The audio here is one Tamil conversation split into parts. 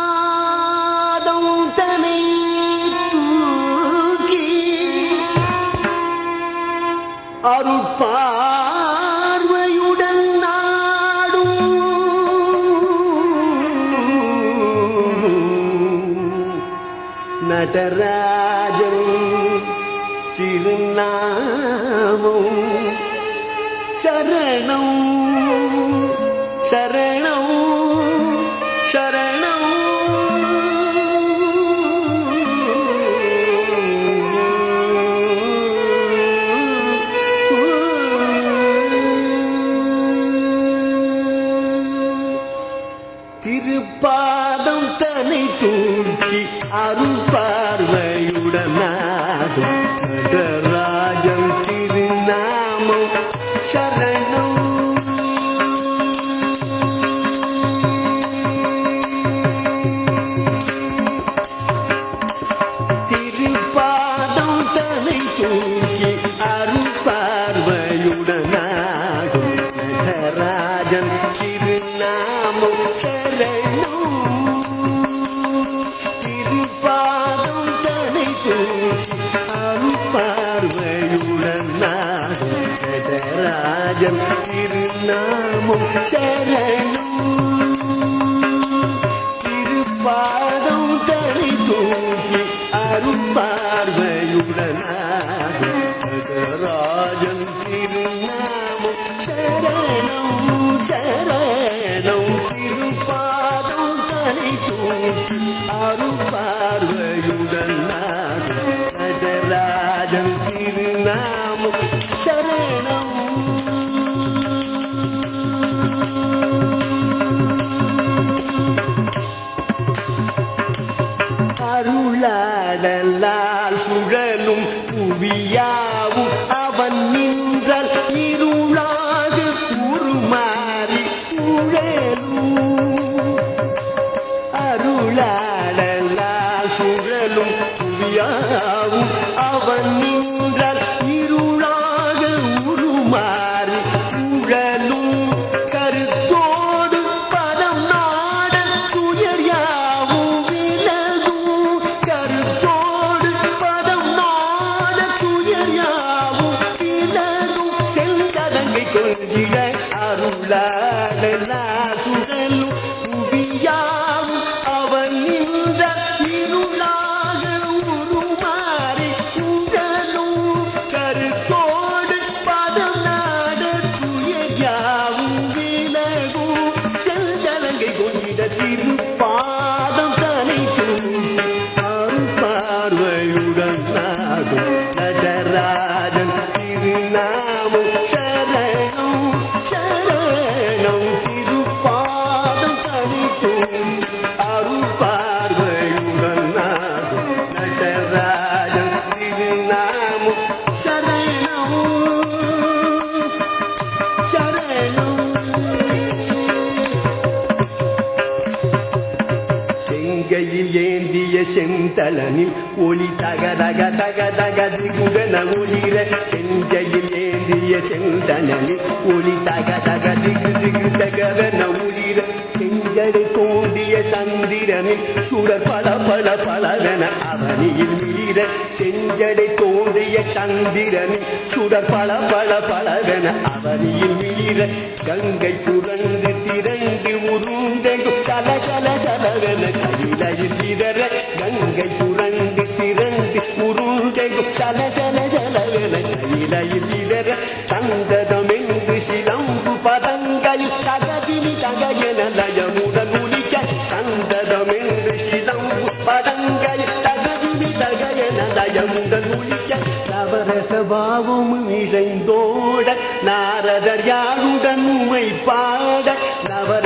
திருப்பாதம் தனை தூக்கி அருட்பார்வையுடன் நாடும் நடராஜன் திருநாமம் சரணம் சரணம் சரணம். திருப்பாதம் தன்னை தூக்கி அருள் பார்வையுடன் நாடும் நடராஜன் திருநாமம் சரணம். திருப்பாதம் தன்னை தூக்கி அருள் பார்வையுடன் நாடும் நடராஜன் திருநாமம் சரணம். திருப்பாதம் தன்னை தூக்கி அருள் பார்வையுடன் நாடும் நடராஜன் திருநாமம் சரணம். திருப்பாதம் தன்னை தூக்கி அருள் பார்வையுடன் நாடும் நடராஜன் திருநாமம் சரணம் சரணம். திருப்பாதம் தன்னை தூக்கி அருள் பார்வையுடன் நாடும் நடராஜன் திருநாமம் சரணம். அருளாடலால் சுழலும் புவியாவும் அவன் நின்றால் இருளாக உருமாறி உழலும். அருளாடலால் சுழலும் புவியாவும் அவன் நின்றால் இருளாக உருமாறி உழலும். கருத்தோடு பதம் நாட துயர் யாவும் விலகும். கருத்தோடு பதம் நாட துயர் யாவும் விலகும். செந்தடங்கை கொஞ்சிட அருளாடலா சுழலும் புவியாவும் அவன் நின்ற இருளாக உருமாறி உடலும். கருத்தோடு பதம் நாட துயர் யாவும் விலகும். செந்தடங்கை கொஞ்சிட திருப்பாதம் தன்னை தூக்கி அருள் பார்வையுடன் நாடும் நடராஜன் திருநாமம் சரணம் சரணம். திருப்பாதம் தன்னை தூக்கி அருள் பார்வையுடன் நாடும் நடராஜன் திருநாமம் சரணம் சரணம். செங்கையில் ஏந்திய செந்தளனில் ஒளி தகதக தகதக திகுதன ஒளிர. செஞ்சையில் ஏந்திய செந்தளனில் ஒளி தகதக திகு திகு தகவன ஒளிர. செஞ்சடை தோண்டிய சந்திரனில் சுடர் பல பல பலவென அவனியில் மிளிர. செஞ்சடை தோண்டிய சந்திரனில் சுடர் பல பல பலவென அவனியில் மிளிர. கங்கை புரண்டு திரண்டு உருண்டெங்கும் சல சல சலவென கையிலையில் சிதற. கங்கை புரண்டு திரண்டு உருண்டெங்கும் சல சல சலவென கையிலையில் சிதற. சந்ததம் என்று சிலம்பு பதங்களில் தகதினி தகையென லயமுடன் ஒலிக்க. சந்ததம் என்று சிலம்பு பதங்களில் தகதினி தகையென லயமுடன் ஒலிக்க. நவரசபாவமும் இழைந்தோட நாரதர் யாழுடன் உமை பாட. நவர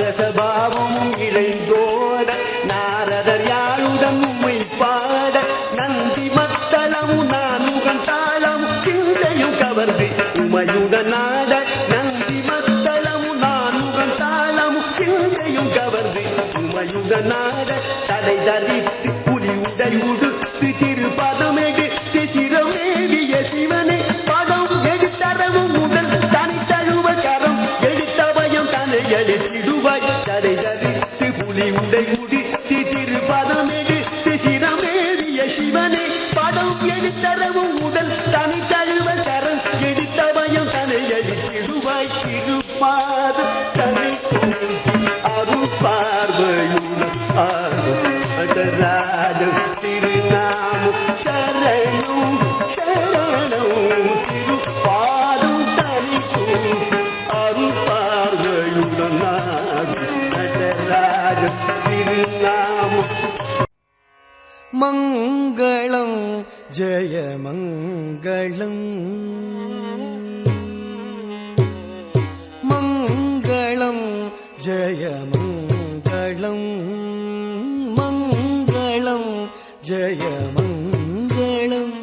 பாதமேடு திசிரமேவிய சிவனை படம் எடுத்தரவும் முதல் தனி தழுவ கரம் எடுத்த பயம் தன்னை அழித்திடுவாய் தடை தரித்து புலி உடை முடித்து திருப்பதமேடு திசிரமேவிய சிவனை படம் எடுத்தரவும் முதல் தனி தழுவ கரம் எடுத்த பயம் தன்னை அழித்திடுவாய் திருப்பாத தன்னை அருள் பார்வையுடன் நடராஜன் திருநாமம் சரணம் சரணம் திருப்பாதம் தனிக்கும் அருள் பார்வையுடன் நடராஜன் திருநாமம் மங்களம் ஜெய மங்களம் மங்களம் ஜெய மங்களம் மங்களம் ஜெய மங்களம்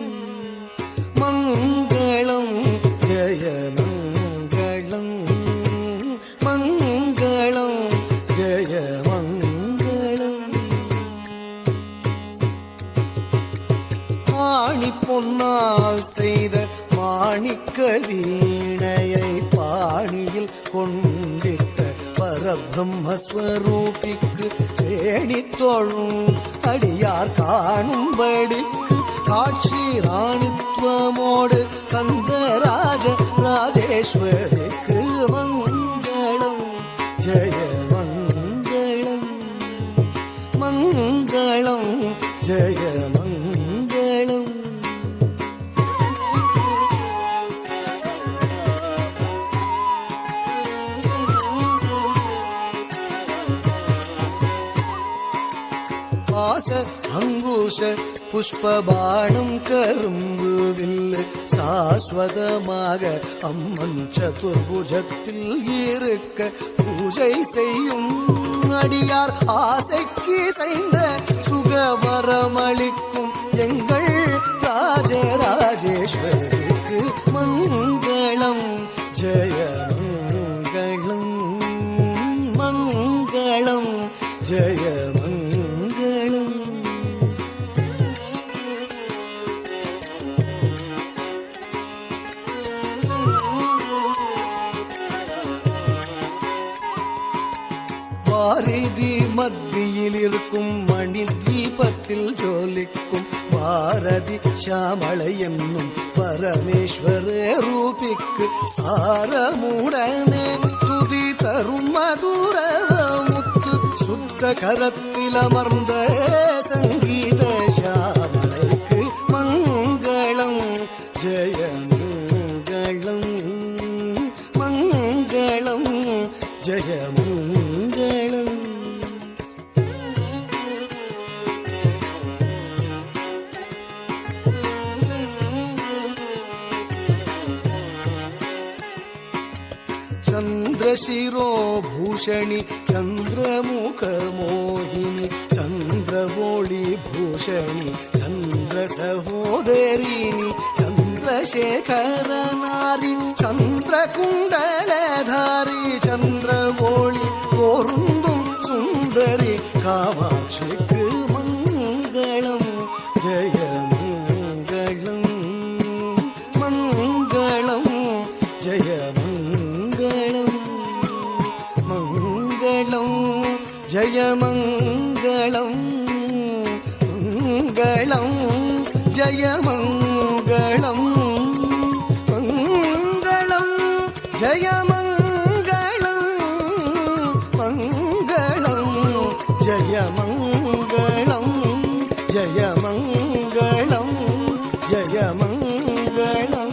மங்களம் ஜெய மங்களம் மங்களம் ஜெய மங்களம் ஆணி பொன்னால் செய்த மாணிக்க வீணையை பாணியில் கொண்டிட்ட பரபிரம்மஸ்வரூபிக்கு வேணி தொழும் அடியார் காணும்படிக்கு காட்சி ராணித்துவமோடு கந்தராஜ ராஜேஸ்வரிக்கு மங்களம் ஜெய மங்களம் மங்களம் ஜெய மங்களம் பாச அங்குஷ புஷ்பபாணம் கரும்பு வில்லு சாஸ்வதமாக அம்மன் சதுர்புஜத்தில் இருக்க பூஜை செய்யும் அடியார் ஆசைக்கு செய்த சுகவரமளிக்கும் எங்கள் ராஜராஜேஸ்வரிக்கு மங்களம் ஜெய மங்களம் மங்களம் ஜெய மங்களம் வாரிதி மத்தியில் இருக்கும் மணி தீபத்தில் ஜோலிக்கும் பாரதி சாமளை என்னும் பரமேஸ்வர ரூபிக்கு சாரமுடனே துதி தரும் மதுர முத்து சுத்த கரத்தில் அமர்ந்த சங்கீத சாமளைக்கு மங்களம் ஜெய மங்களம் மங்களம் ஜெய மங்களம் चन्द्रशिरोभूषणि चन्द्रमुखमोहिनि चन्द्रवोळि भूषणि चन्द्रसहोदरिनि चन्द्रशेखरनारि चन्द्रकुण्डलधारि चन्द्रवोळि कोरुन्दुं सुन्दरि कामाक्षिக்கு मङ्गलं जय मङ्गलं मङ्गलं जय जय मङ्गलं मङ्गलं जय मङ्गलं मङ्गलं जय मङ्गलं मङ्गलं जय मङ्गलं जय मङ्गलं जय मङ्गलं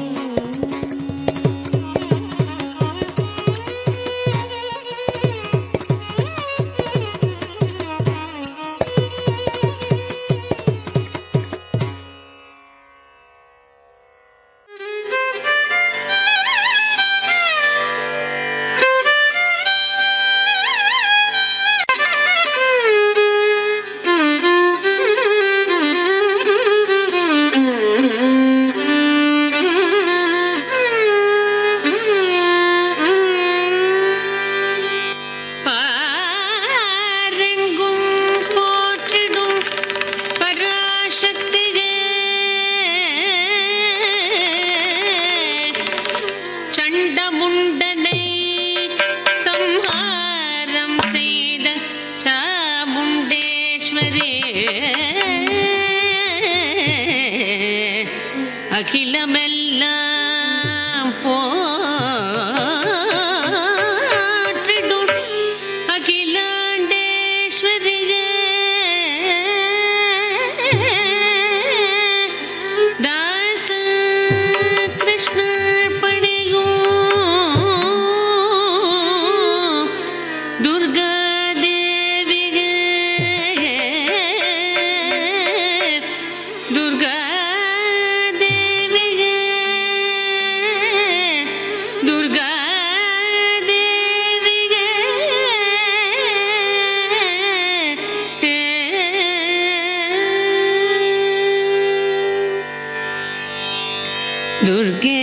அகிலமெல்லாம் போற்றிடும் அகிலாண்டேஸ்வரியே தாச கிருஷ்ணர் பணியும் துர்கா தேவியே துர்கா தேவியே துர்கா தேவியே துர்கே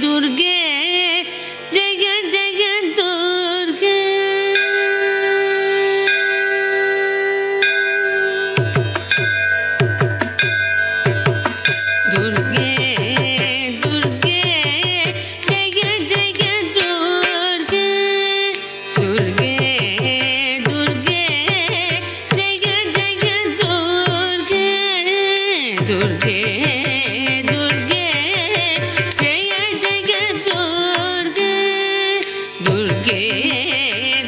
துர்கே ஜெய ஜெய துர்கே துர்கே துர்கே ஜெய ஜெய துர்கே துர்கே துர்கே ஜெய ஜெய துர்கே துர்கே துர்கே ஜெய ஜெய துர்கே துர்கே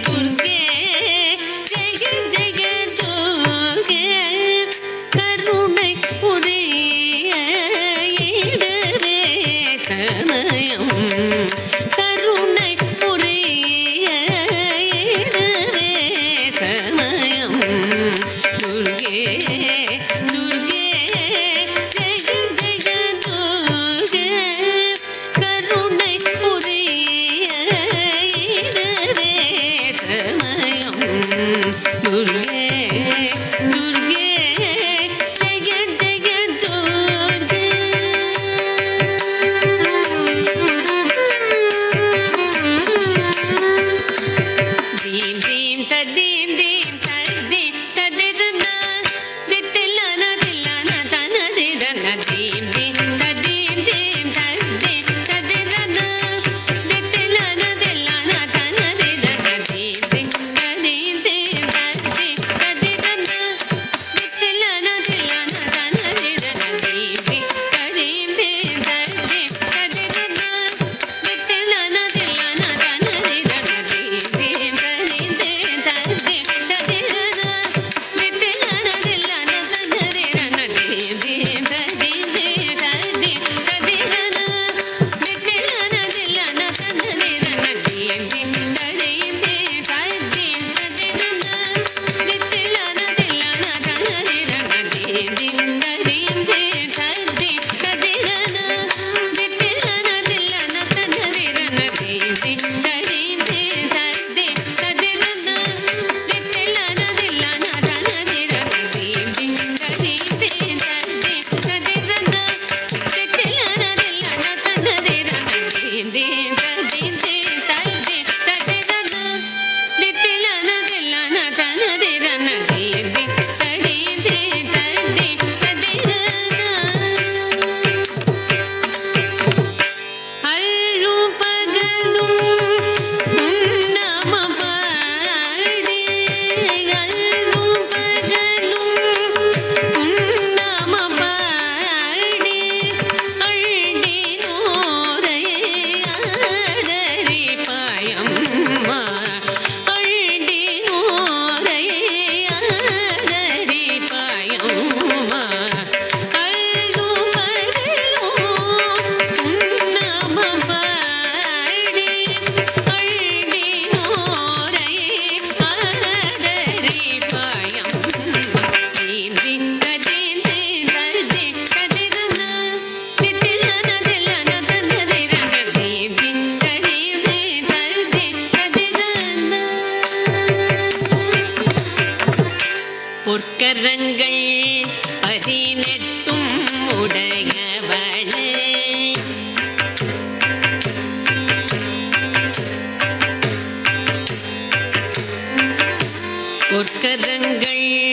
துர்கே ஜெய ஜெய துர்கே கருணை புரிய இதுவே சமயம் கருணை புரிய இதுவே சமயம் துர்கே துர்கே ஜெய ஜெய துர்கே கருணை புரிய இதுவே சமயம் துர்கே துர்கே ஜெய ஜெய துர்கே தீம் தீம் ததீம் தீம் ததீம் ததிரன தித்திலன தில்லன தனதிரன தீம் தீம் ததீம் தீம் ததீம் ததிரன தித்திலன தில்லன தனதிரன தீம் தீம் ததீம் தீம் ததீம் ததிரன தித்திலன தில்லன தனதிரன தீம் தீம் ததீம் தீம் ததீம் ததிரன தித்திலன தில்லன தனதிரன தீம் தீம் ததீம் தீம் ததீம் ததிரன தித்திலன தில்லன தனதிரன தீம் தீம் ததீம் தீம் ததீம் ததிரன தித்திலன தில்லன தனதிரன தீம் தீம் ததீம் தீம் ததீம் ததிரன தித்திலன தில்லன தனதிரன தீம் தீம் ததீம் தீம் ததீம் ததிரன தித்திலன தில்லன தனதிரன தீம் தீம் ததீம் தீம் ததீம் ததிரன தித்திலன தில்லன தனதிரன தீம் தீம் ததீம் தீம் ததீம் ததிரன தித்திலன தில்லன தனதிரன தீம் தீம் ததீம் தீம் ததீம் ததிரன தித்திலன தில்லன தனதிரன தீம் தீம் ததீம் தீம் ததீம் ததிரன அல்லும் பகலும் உன்னம பாடி அல்லும் பகலும் உன்னம பாடி அழ்டினோரை ஆதரி பாயம்மா அழ்டினோரை ஆதரி பாயம்மா அல்லும் பகலும் உன்னம பாடி அழ்டினோரை ஆதரி பாயம்மா தீம் தீம் ததீம் தீம் ததீம் ததிரன தித்திலன தில்லன தனதிரன தீம் தீம் ததீம் தீம் ததீம் ததிரன பொற்கரங்கள் பதினெட்டும் உடையவளே பொற்கரங்கள்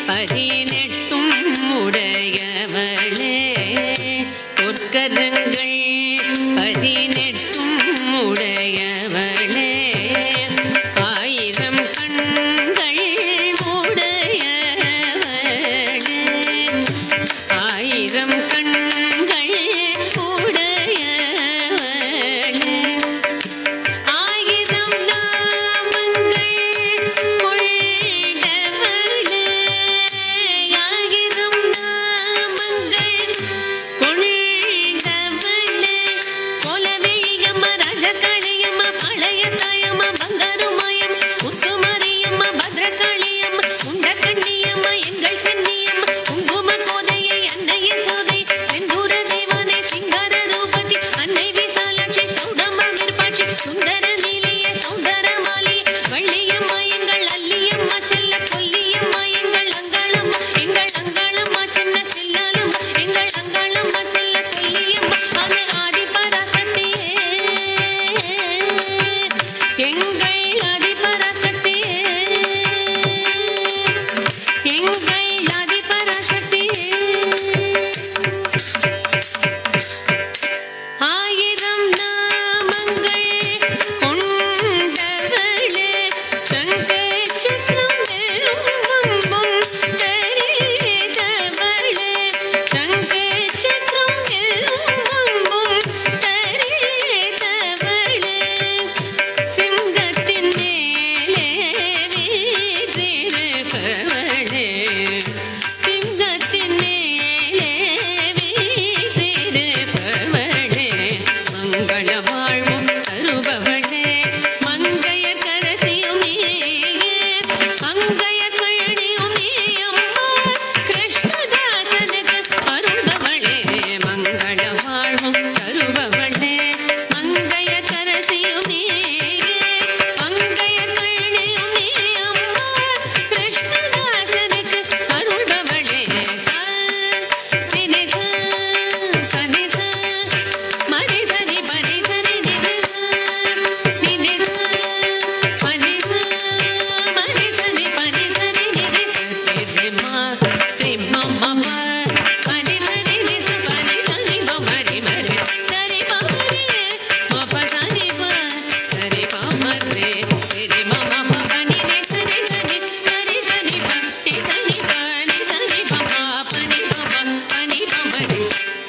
பதினெட்டும் உடையவளே பொற்கரங்கள் பதினெட்டும் உடையவளே ஆயிரம் கண்கள் உடையவளே ஆயிரம் கண்கள்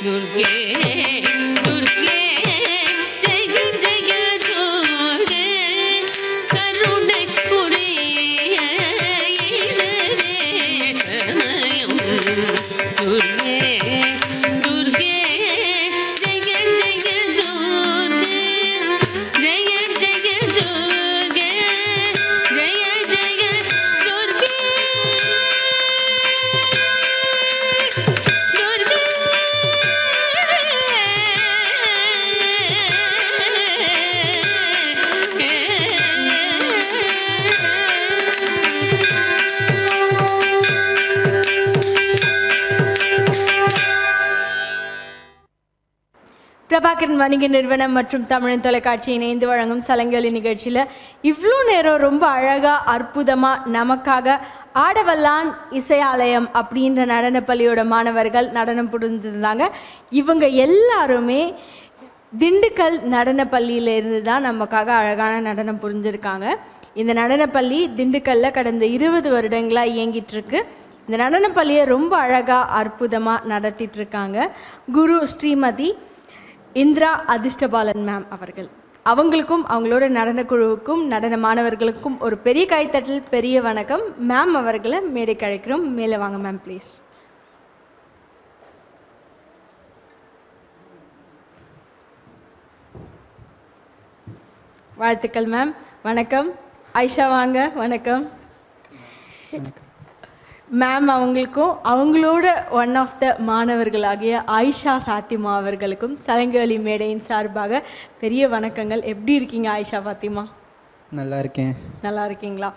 துர்கே துர்கே ஜெய ஜெய துர்கே கருணைக்குரிய இடரே சமயம் துர்கே துர்கே ஜெய ஜெய துர்கே ஜெய ஜெய துர்கே ஜெய ஜெய துர்கே பிரபாகரன் வணிக நிறுவனம் மற்றும் தமிழன் தொலைக்காட்சி இணைந்து வழங்கும் சலங்கொலி நிகழ்ச்சியில் இவ்வளோ நேரம் ரொம்ப அழகாக அற்புதமாக நமக்காக ஆடவல்லான் இசையாலயம் அப்படின்ற நடனப்பள்ளியோட மாணவர்கள் நடனம் புரிஞ்சிருந்தாங்க. இவங்க எல்லாருமே திண்டுக்கல் நடனப்பள்ளியிலேருந்து தான் நமக்காக அழகான நடனம் புரிஞ்சிருக்காங்க. இந்த நடனப்பள்ளி திண்டுக்கல்லில் கடந்த 20 வருடங்களாக இயங்கிட்டுருக்கு. இந்த நடனப்பள்ளியை ரொம்ப அழகாக அற்புதமாக நடத்திட்டுருக்காங்க குரு ஸ்ரீமதி இந்திரா அதிர்ஷ்டபாலன் மேம் அவர்கள். அவங்களுக்கும் அவங்களோட நடனக்குழுவுக்கும் நடன மாணவர்களுக்கும் ஒரு பெரிய கைத்தட்டல், பெரிய வணக்கம். மேம் அவர்களை மேடைக்கு அழைக்கிறோம். மேலே வாங்க மேம் ப்ளீஸ். வாழ்த்துக்கள் மேம். வணக்கம். ஆயிஷா வாங்க. வணக்கம் மேம். அவங்களுக்கும் அவங்களோட ஒன் ஆஃப் த மாணவர்களாகிய ஆயிஷா ஃபாத்திமா அவர்களுக்கும் சலங்கொலி மேடையின் சார்பாக பெரிய வணக்கங்கள். எப்படி இருக்கீங்க ஆயிஷா ஃபாத்திமா? நல்லா இருக்கேன். நல்லா இருக்கீங்களா?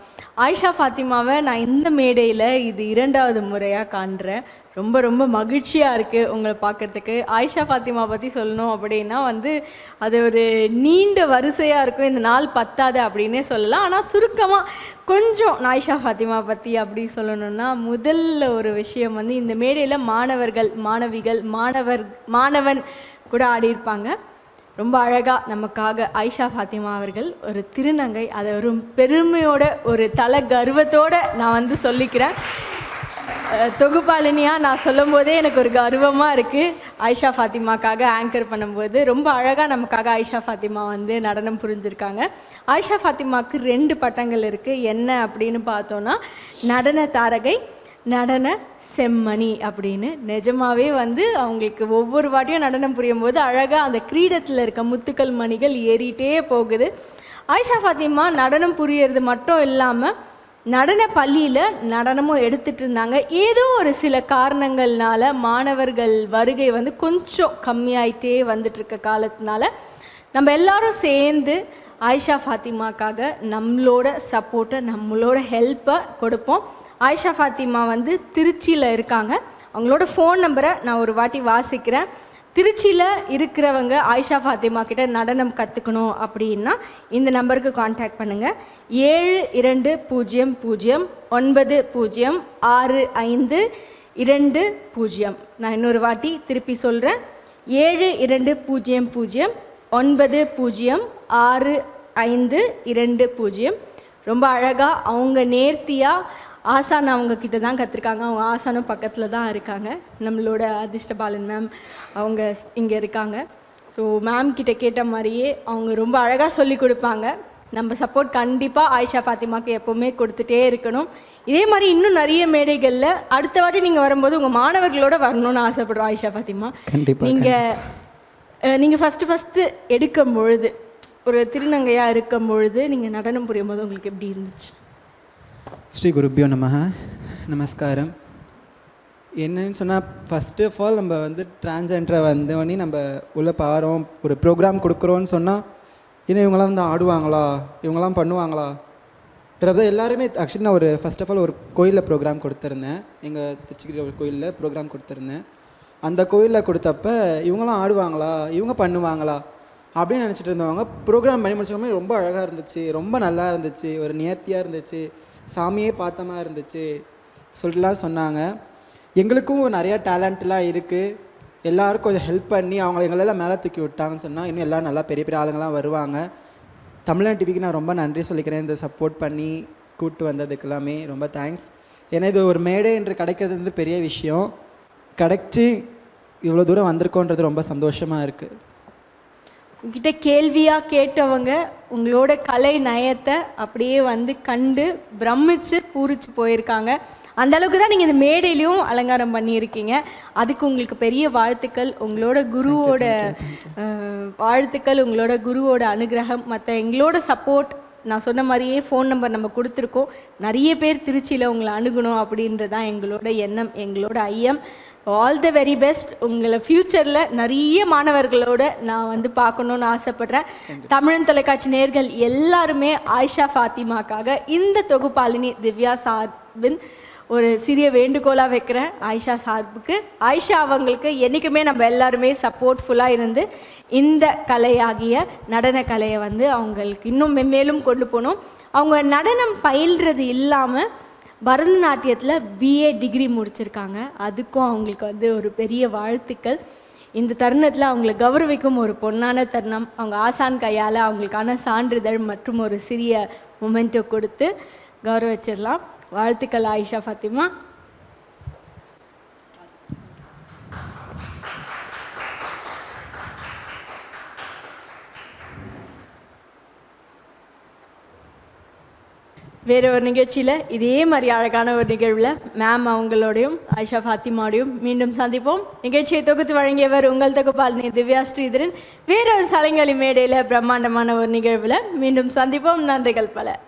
ஆயிஷா ஃபாத்திமாவை நான் இந்த மேடையில் இது 2வது முறையாக காண்றேன். ரொம்ப ரொம்ப மகிழ்ச்சியாக இருக்குது உங்களை பார்க்குறதுக்கு. ஆயிஷா ஃபாத்திமா பற்றி சொல்லணும் அப்படின்னா அது ஒரு நீண்ட வரிசையாக இருக்கும். இந்த நாள் பத்தாது அப்படின்னே சொல்லலாம். ஆனால் சுருக்கமாக கொஞ்சம் ஆயிஷா ஃபாத்திமா பற்றி அப்படி சொல்லணும்னா, முதல்ல ஒரு விஷயம் இந்த மேடையில் மாணவர்கள் மாணவிகள் மாணவன் கூட ஆடியிருப்பாங்க. ரொம்ப அழகாக நமக்காக ஆயிஷா ஃபாத்திமா அவர்கள் ஒரு திருநங்கை, அதை ஒரு பெருமையோட ஒரு தல கர்வத்தோடு நான் சொல்லிக்கிறேன். தொகுப்பாளினியாக நான் சொல்லும் போதே எனக்கு ஒரு கர்வமாக இருக்குது. ஆயிஷா ஃபாத்திமாக்காக ஆங்கர் பண்ணும்போது ரொம்ப அழகாக நமக்காக ஆயிஷா ஃபாத்திமா நடனம் புரிஞ்சிருக்காங்க. ஆயிஷா ஃபாத்திமாவுக்கு 2 பட்டங்கள் இருக்குது. என்ன அப்படின்னு பார்த்தோன்னா, நடன தாரகை, நடன செம்மணி அப்படின்னு. நிஜமாகவே அவங்களுக்கு ஒவ்வொரு வாட்டியும் நடனம் புரியும் போது அழகாக அந்த கிரீடத்தில் இருக்க முத்துக்கள் மணிகள் ஏறிட்டே போகுது. ஆயிஷா ஃபாத்திமா நடனம் புரியறது மட்டும் இல்லாமல் நடன பள்ளியில் நடனமும் எடுத்துகிட்டு இருந்தாங்க. ஏதோ ஒரு சில காரணங்கள்னால மாணவர்கள் வருகை கொஞ்சம் கம்மியாயிட்டே வந்துட்டுருக்க காலத்தினால நம்ம எல்லாரும் சேர்ந்து ஆயிஷா ஃபாத்திமாக்காக நம்மளோட சப்போர்ட்டை, நம்மளோட ஹெல்ப்பை கொடுப்போம். ஆயிஷா ஃபாத்திமா திருச்சியில் இருக்காங்க. அவங்களோட ஃபோன் நம்பரை நான் ஒரு வாட்டி வாசிக்கிறேன். திருச்சியில் இருக்கிறவங்க ஆயிஷா ஃபாத்திமா கிட்ட நடனம் கற்றுக்கணும் அப்படின்னா இந்த நம்பருக்கு காண்டாக்ட் பண்ணுங்கள். 7200906520. நான் இன்னொரு வாட்டி திருப்பி சொல்கிறேன். 7200906520. ரொம்ப அழகாக அவங்க நேர்த்தியாக ஆசான் அவங்க கிட்ட தான் கற்றுருக்காங்க. அவங்க ஆசானும் பக்கத்தில் தான் இருக்காங்க. நம்மளோட அதிர்ஷ்டபாலன் மேம் அவங்க இங்கே இருக்காங்க. ஸோ மேம் கிட்ட கேட்ட மாதிரியே அவங்க ரொம்ப அழகாக சொல்லி கொடுப்பாங்க. நம்ம சப்போர்ட் கண்டிப்பாக ஆயிஷா ஃபாத்திமாவுக்கு எப்போவுமே கொடுத்துட்டே இருக்கணும். இதே மாதிரி இன்னும் நிறைய மேடைகளில் அடுத்த வாட்டி நீங்கள் வரும்போது உங்கள் மாணவர்களோட வரணும்னு ஆசைப்படுறோம் ஆயிஷா ஃபாத்திமா. நீங்கள் ஃபஸ்ட்டு எடுக்கும் பொழுது, ஒரு திருநங்கையாக இருக்கும் பொழுது நீங்கள் நடனம் புரியும் போது உங்களுக்கு எப்படி இருந்துச்சு? ஸ்ரீ குருபியோ நமஹ. நமஸ்காரம். என்னன்னு சொன்னால், ஃபஸ்ட்டு ஆஃப் ஆல் நம்ம டிரான்ஜெண்டரை வந்தோடனே நம்ம உள்ள பாரோம், ஒரு ப்ரோக்ராம் கொடுக்குறோன்னு சொன்னால், ஏன்னா இவங்களாம் ஆடுவாங்களா, இவங்களாம் பண்ணுவாங்களா எல்லாருமே. ஆக்சுவலி நான் ஃபஸ்ட் ஆஃப் ஆல் ஒரு கோயிலில் ப்ரோக்ராம் கொடுத்துருந்தேன். எங்கள் திருச்சிக்கிற ஒரு கோயிலில் ப்ரோக்ராம் கொடுத்துருந்தேன். அந்த கோயிலில் கொடுத்தப்ப இவங்களாம் ஆடுவாங்களா, இவங்க பண்ணுவாங்களா அப்படின்னு நினச்சிட்டு இருந்தவங்க ப்ரோக்ராம் பண்ணி முடிச்சோமே ரொம்ப அழகாக இருந்துச்சு, ரொம்ப நல்லா இருந்துச்சு, ஒரு நேர்த்தியாக இருந்துச்சு, சாமியே பார்த்தமா இருந்துச்சு சொல்லிட்டுலாம் சொன்னாங்க. எங்களுக்கும் நிறையா டேலண்ட்லாம் இருக்குது. எல்லோரும் கொஞ்சம் ஹெல்ப் பண்ணி எங்களெல்லாம் மேலே தூக்கி விட்டாங்கன்னு சொன்னால் இன்னும் எல்லோரும் நல்லா பெரிய பெரிய ஆளுங்கள்லாம் வருவாங்க. தமிழன் டிவிக்கு நான் ரொம்ப நன்றி சொல்லிக்கிறேன். இந்த சப்போர்ட் பண்ணி கூப்பிட்டு வந்ததுக்கு எல்லாமே ரொம்ப தேங்க்ஸ். ஏன்னா இது ஒரு மேடை என்று கிடைக்கிறது பெரிய விஷயம். கிடைச்சி இவ்வளோ தூரம் வந்திருக்கோன்றது ரொம்ப சந்தோஷமாக இருக்குது. உங்ககிட்ட கேள்வியாக கேட்டவங்க உங்களோட கலை நயத்தை அப்படியே வந்து கண்டு பிரமிச்சு பூரிச்சு போயிருக்காங்க. அந்த அளவுக்கு தான் நீங்கள் இந்த மேடையிலையும் அலங்காரம் பண்ணியிருக்கீங்க. அதுக்கு உங்களுக்கு பெரிய வாழ்த்துக்கள். உங்களோட குருவோட வாழ்த்துக்கள், உங்களோட குருவோட அனுகிரகம், மற்ற எங்களோட சப்போர்ட். நான் சொன்ன மாதிரியே ஃபோன் நம்பர் நம்ம கொடுத்துருக்கோம். நிறைய பேர் திருச்சியில் உங்களை அணுகணும் அப்படின்றது தான் எங்களோட எண்ணம், எங்களோட ஐயம். All the very best. உங்களை ஃப்யூச்சரில் நிறைய மாணவர்களோட நான் வந்து பார்க்கணுன்னு ஆசைப்பட்றேன். தமிழன் தொலைக்காட்சி நேயர்கள் எல்லாருமே ஆயிஷா ஃபாத்திமாக்காக இந்த தொகுப்பாளினி திவ்யா சார்பின் ஒரு சிறிய வேண்டுகோளாக வைக்கிறேன். ஆயிஷா சார்புக்கு, ஆயிஷா அவங்களுக்கு என்றைக்குமே நம்ம எல்லாருமே சப்போர்ட்ஃபுல்லாக இருந்து இந்த கலையாகிய நடன கலையை வந்து அவங்களுக்கு இன்னும் மென்மேலும் கொண்டு போகணும். அவங்க நடனம் பயில்றது இல்லாமல் பரதநாட்டியத்தில் BA டிகிரி முடிச்சிருக்காங்க. அதுக்கும் அவங்களுக்கு வந்து ஒரு பெரிய வாழ்த்துக்கள். இந்த தருணத்தில் அவங்களை கௌரவிக்கும் ஒரு பொன்னான தருணம். அவங்க ஆசான் கையால் அவங்களுக்கான சான்றிதழ் மற்றும் ஒரு சிறிய மொமெண்ட்டோ கொடுத்து கௌரவிச்சிடலாம். வாழ்த்துக்கள் ஆயிஷா ஃபாத்திமா. வேறு ஒரு நிகழ்ச்சியில் இதே மாதிரி அழகான ஒரு நிகழ்வில் மேம் அவங்களோடையும் ஆயிஷா ஃபாத்திமாவோடையும் மீண்டும் சந்திப்போம். நிகழ்ச்சியை தொகுத்து வழங்கியவர் உங்கள் தொகுப்பாளினி திவ்யா ஸ்ரீதரன். வேறொரு சலங்கலி மேடையில் பிரம்மாண்டமான ஒரு நிகழ்வில் மீண்டும் சந்திப்போம். நன்றிகள் பல.